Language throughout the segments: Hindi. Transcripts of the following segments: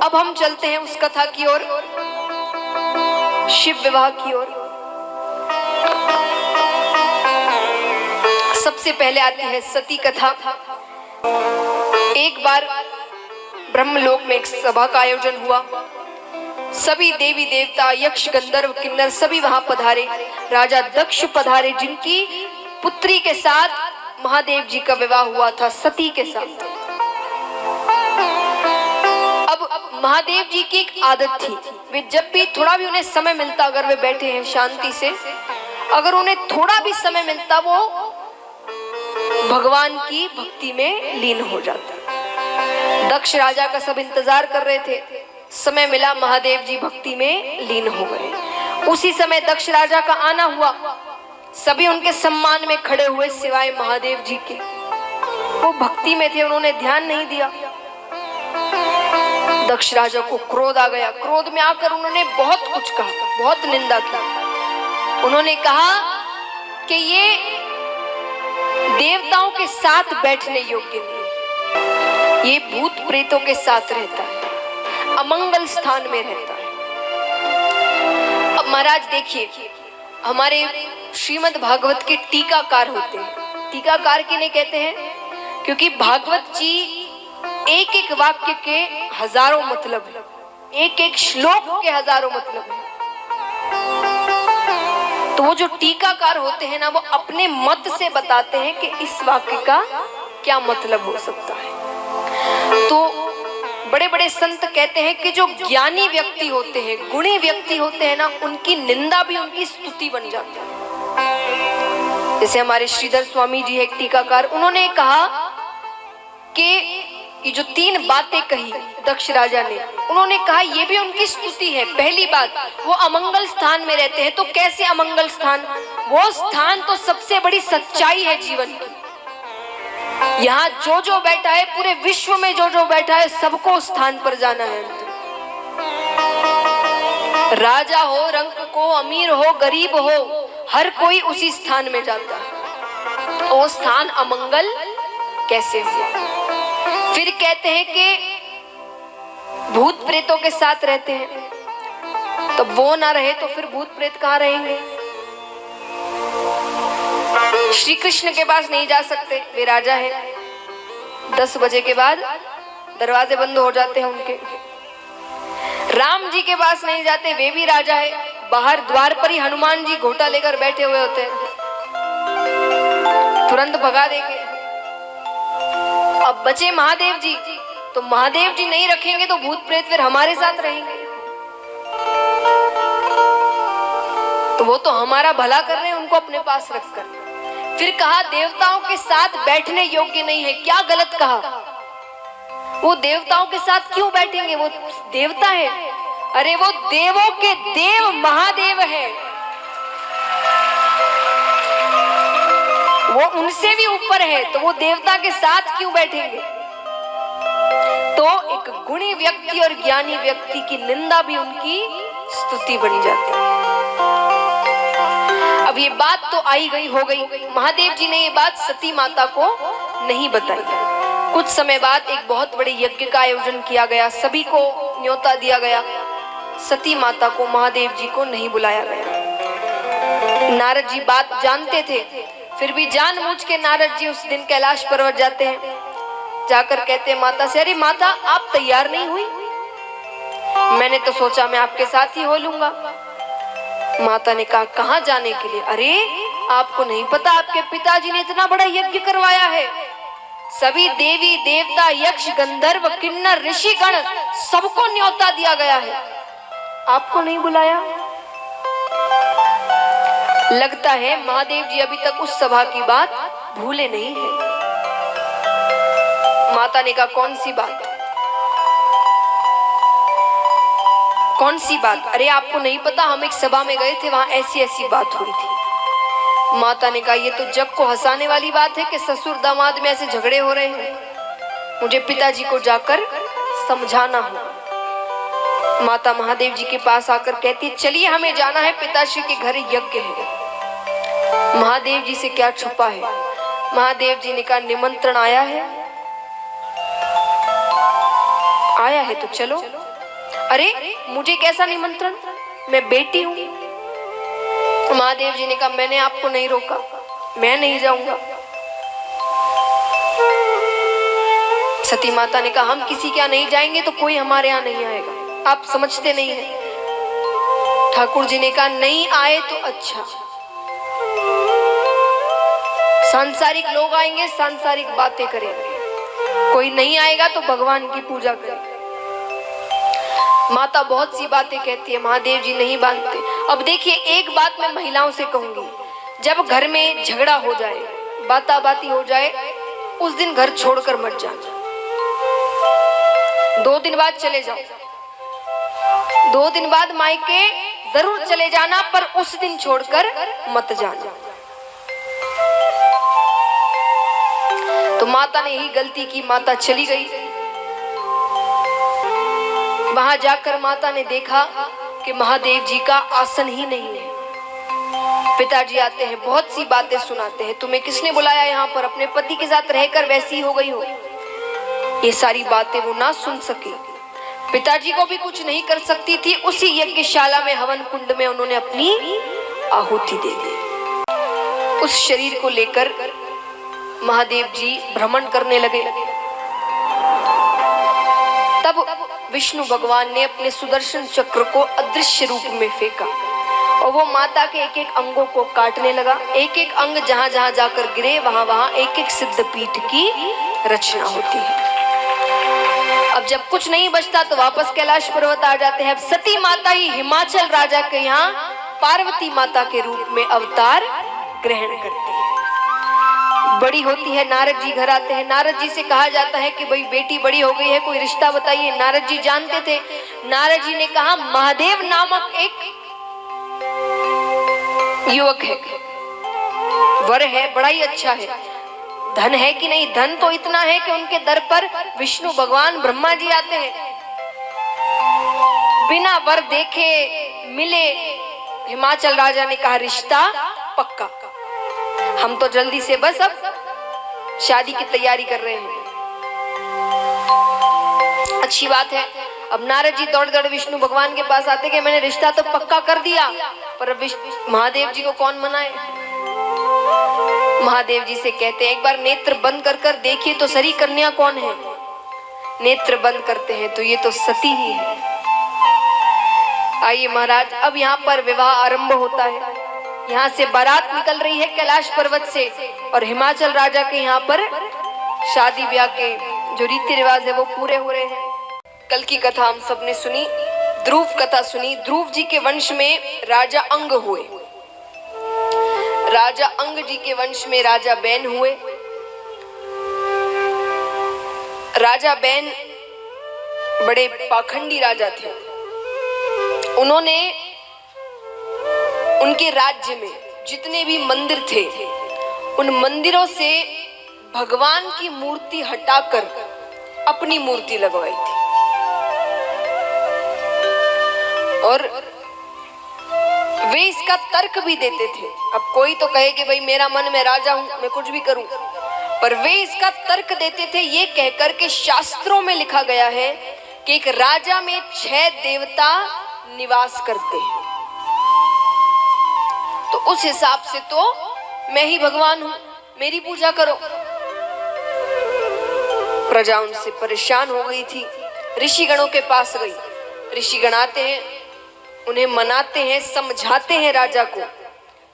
अब हम चलते हैं उस कथा की ओर, शिव विवाह की ओर। सबसे पहले आती है सती कथा। एक बार ब्रह्मलोक में एक सभा का आयोजन हुआ। सभी देवी देवता, यक्ष, गंधर्व, किन्नर सभी वहां पधारे। राजा दक्ष पधारे, जिनकी पुत्री के साथ महादेव जी का विवाह हुआ था, सती के साथ। अब महादेव जी की एक आदत थी, वे जब भी थोड़ा भी उन्हें समय मिलता, अगर वे बैठे हैं शांति से, अगर उन्हें थोड़ा भी समय मिलता, वो भगवान की भक्ति में लीन हो जाता। दक्ष राजा का सब इंतजार कर रहे थे, समय मिला, महादेव जी भक्ति में लीन हो गए। उसी समय दक्ष राजा का आना हुआ, सभी उनके सम्मान में खड़े हुए सिवाय महादेव जी के। वो भक्ति में थे, उन्होंने ध्यान नहीं दिया। दक्ष राजा को क्रोध आ गया। क्रोध में आकर उन्होंने बहुत कुछ कहा, बहुत निंदा की। उन्होंने कहा कि ये देवताओं के साथ बैठने योग्य नहीं, ये भूत प्रेतों के साथ रहता है, अमंगल स्थान में रहता है। अब महाराज देखिए, हमारे श्रीमद् भागवत के टीकाकार होते हैं। टीकाकार किन्हें कहते हैं? क्योंकि भागवत जी एक एक वाक्य के हजारों मतलब है, एक एक श्लोक के हजारों मतलब है। तो वो जो टीकाकार होते हैं ना, वो अपने मत से बताते हैं कि इस वाक्य का क्या मतलब हो सकता है। तो बड़े बड़े संत कहते हैं कि जो ज्ञानी व्यक्ति होते हैं, गुणी व्यक्ति होते हैं ना, उनकी निंदा भी उनकी स्तुति बन जाती है। जैसे हमारे श्रीधर स्वामी जी है एक टीकाकार, उन्होंने कहा कि ये जो तीन बातें कही दक्ष राजा ने, उन्होंने कहा ये भी उनकी स्तुति है। पहली बात, वो अमंगल स्थान में रहते हैं। तो कैसे अमंगल स्थान? वो स्थान तो सबसे बड़ी सच्चाई है जीवन की। यहाँ जो जो बैठा है, पूरे विश्व में जो जो बैठा है, सबको स्थान पर जाना है। राजा हो, रंक को, अमीर हो, गरीब हो, हर कोई उसी स्थान में जाता है। वो स्थान अमंगल कैसे हो? फिर कहते हैं कि भूत प्रेतों के साथ रहते हैं। तब वो ना रहे तो फिर भूत प्रेत कहाँ रहेंगे? श्री कृष्ण के पास नहीं जा सकते, वे राजा हैं। 10 बजे के बाद दरवाजे बंद हो जाते हैं उनके। राम जी के पास नहीं जाते, वे भी राजा है। बाहर द्वार पर ही हनुमान जी घोटा लेकर बैठे हुए होते हैं, तुरंत भगा देंगे। अब बचे महादेव जी, तो महादेव जी नहीं रखेंगे तो भूत प्रेत फिर हमारे साथ रहेंगे। तो वो तो हमारा भला कर रहे हैं उनको अपने पास रखकर। फिर कहा देवताओं के साथ बैठने योग्य नहीं है। क्या गलत कहा? वो देवताओं के साथ क्यों बैठेंगे? वो देवता है। अरे वो देवों के देव महादेव है, वो उनसे भी ऊपर है, तो वो देवता के साथ क्यों बैठेंगे? तो एक गुणी व्यक्ति और ज्ञानी व्यक्ति की निंदा भी उनकी स्तुति बन जाती है। अब ये बात तो आई गई, हो गई। महादेव जी ने ये बात सती माता को नहीं बताई। कुछ समय बाद एक बहुत बड़े यज्ञ का आयोजन किया गया, सभी को न्योता दिया गया। सती माता को, महादेव जी को नहीं बुलाया गया। नारद जी बात जानते थे, फिर भी जानबूझ के नारद जी उस दिन कैलाश पर्वत जाते हैं। जाकर कहते हैं माता से, अरे माता आप तैयार नहीं हुई? मैंने तो सोचा मैं आपके साथ ही हो लूंगा। माता ने कहा कहाँ जाने के लिए? अरे आपको नहीं पता, आपके पिताजी ने इतना बड़ा यज्ञ करवाया है, सभी देवी देवता, यक्ष, गंधर्व, किन्नर, ऋषिगण सबको न्योता दिया गया है, आपको नहीं बुलाया। लगता है महादेव जी अभी तक उस सभा की बात भूले नहीं है। माता ने कहा कौन सी बात? कौन सी बात? अरे आपको नहीं पता, हम एक सभा में गए थे, वहां ऐसी ऐसी बात हुई थी। माता ने कहा ये तो जग को हंसाने वाली बात है कि ससुर दामाद में ऐसे झगड़े हो रहे हैं, मुझे पिताजी को जाकर समझाना होगा। माता महादेव जी के पास आकर कहती चलिए हमें जाना है, पिताश्री के घर यज्ञ है। महादेव जी से क्या छुपा है? महादेव जी ने कहा निमंत्रण आया है, आया है तो चलो। अरे मुझे कैसा निमंत्रण, मैं बेटी हूं। महादेव जी ने कहा मैंने आपको नहीं रोका, मैं नहीं जाऊंगा। सती माता ने कहा हम किसी के यहाँ नहीं जाएंगे तो कोई हमारे यहाँ नहीं आएगा, आप समझते नहीं हैं। ठाकुर जी ने कहा नहीं आए तो अच्छा, सांसारिक लोग आएंगे, सांसारिक बातें करेंगे, कोई नहीं आएगा तो भगवान की पूजा करेंगे। माता बहुत सी बातें कहती है, महादेव जी नहीं बांधते। अब देखिए एक बात मैं महिलाओं से कहूंगी, जब घर में झगड़ा हो जाए, बाता बाती हो जाए, उस दिन घर छोड़कर मत जाना। 2 दिन बाद चले जाओ, 2 दिन बाद मायके जरूर चले जाना, पर उस दिन छोड़कर मत जाना। तो माता ने यही गलती की, माता चली गई। वहां जाकर माता ने देखा कि महादेव जी का आसन ही नहीं है। पिताजी आते हैं, बहुत सी बातें सुनाते हैं, तुम्हें किसने बुलाया यहाँ पर, अपने पति के साथ रहकर वैसी हो गई हो। ये सारी बातें वो ना सुन सकी, पिताजी को भी कुछ नहीं कर सकती थी। उसी यज्ञशाला में, हवन कुंड में उन्होंने अपनी आहुति दे दी। उस शरीर को लेकर महादेव जी भ्रमण करने लगे। तब विष्णु भगवान ने अपने सुदर्शन चक्र को अदृश्य रूप में फेंका और वो माता के एक एक अंगों को काटने लगा। एक एक अंग जहां जहां जाकर गिरे, वहां वहां एक एक सिद्ध पीठ की रचना होती है। अब जब कुछ नहीं बचता तो वापस कैलाश पर्वत आ जाते हैं। अब सती माता ही हिमाचल राजा के यहाँ पार्वती माता के रूप में अवतार ग्रहण करती है। बड़ी होती है, नारद जी घर आते हैं। नारद जी से कहा जाता है कि भाई बेटी बड़ी हो गई है, कोई रिश्ता बताइए। नारद जी जानते थे। नारद जी ने कहा महादेव नामक एक युवक है, वर है, बड़ा ही अच्छा है। धन है कि नहीं? धन तो इतना है कि उनके दर पर विष्णु भगवान ब्रह्मा जी आते हैं। बिना वर देखे मिले हिमाचल राजा ने कहा रिश्ता पक्का, हम तो जल्दी से बस अब शादी की तैयारी कर रहे हैं। अच्छी बात है। अब नारद जी दौड़ दौड़ विष्णु भगवान के पास आते कि मैंने रिश्ता तो पक्का कर दिया, पर महादेव जी को कौन मनाए। महादेव जी से कहते हैं एक बार नेत्र बंद कर कर देखिए तो सरी कन्या कौन है। नेत्र बंद करते हैं तो ये तो सती ही है। आइए महाराज, अब यहाँ पर विवाह आरंभ होता है। यहाँ से बारात निकल रही है कैलाश पर्वत से और हिमाचल राजा के यहाँ पर शादी ब्याह के जो रीति रिवाज है वो पूरे हो रहे हैं। कल की कथा हम सबने सुनी, ध्रुव कथा सुनी। ध्रुव जी के वंश में राजा अंग हुए। राजा अंग जी के वंश में राजा बैन हुए। राजा बैन बड़े पाखंडी राजा थे। उन्होंने उनके राज्य में जितने भी मंदिर थे उन मंदिरों से भगवान की मूर्ति हटाकर अपनी मूर्ति लगवाई थी। और वे इसका तर्क भी देते थे। अब कोई तो कहे कि भाई मेरा मन, मैं राजा हूं, मैं कुछ भी करूं, पर वे इसका तर्क देते थे ये कहकर के शास्त्रों में लिखा गया है कि एक राजा में 6 देवता निवास करते हैं, तो उस हिसाब से तो मैं ही भगवान हूं, मेरी पूजा करो। प्रजा उनसे परेशान हो गई थी, ऋषिगणों के पास गई। ऋषिगण आते हैं, उन्हें मनाते हैं, समझाते हैं राजा को,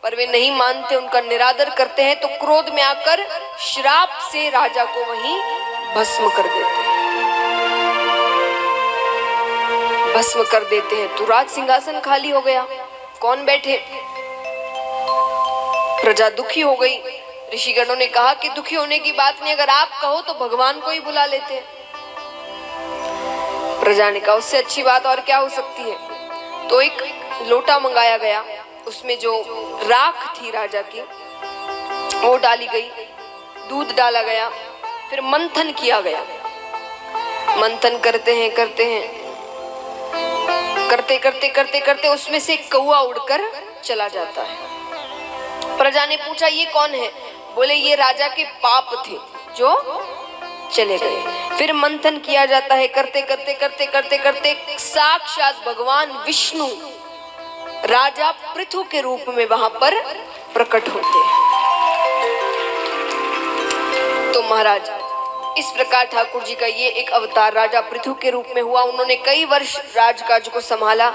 पर वे नहीं मानते, उनका निरादर करते हैं। तो क्रोध में आकर श्राप से राजा को वहीं भस्म कर देते हैं। भस्म कर देते हैं तो राज सिंहासन खाली हो गया, कौन बैठे। प्रजा दुखी हो गई। ऋषिगणों ने कहा कि दुखी होने की बात नहीं, अगर आप कहो तो भगवान को ही बुला लेते हैं। प्रजा ने कहा उससे अच्छी बात और क्या हो सकती है। तो एक लोटा मंगाया गया, उसमें जो राख थी राजा की वो डाली गई, दूध डाला गया, फिर मंथन किया गया। मंथन करते हैं करते करते करते करते उसमें से कौआ उड़कर चला जाता है। प्रजा ने पूछा ये कौन है? बोले ये राजा के पाप थे जो चले गए। फिर मंथन किया जाता है, करते करते करते करते करते साक्षात भगवान विष्णु राजा पृथु के रूप में वहां पर प्रकट होते हैं। तो महाराज इस प्रकार ठाकुर जी का ये एक अवतार राजा पृथु के रूप में हुआ। उन्होंने कई वर्ष राजकाज को संभाला।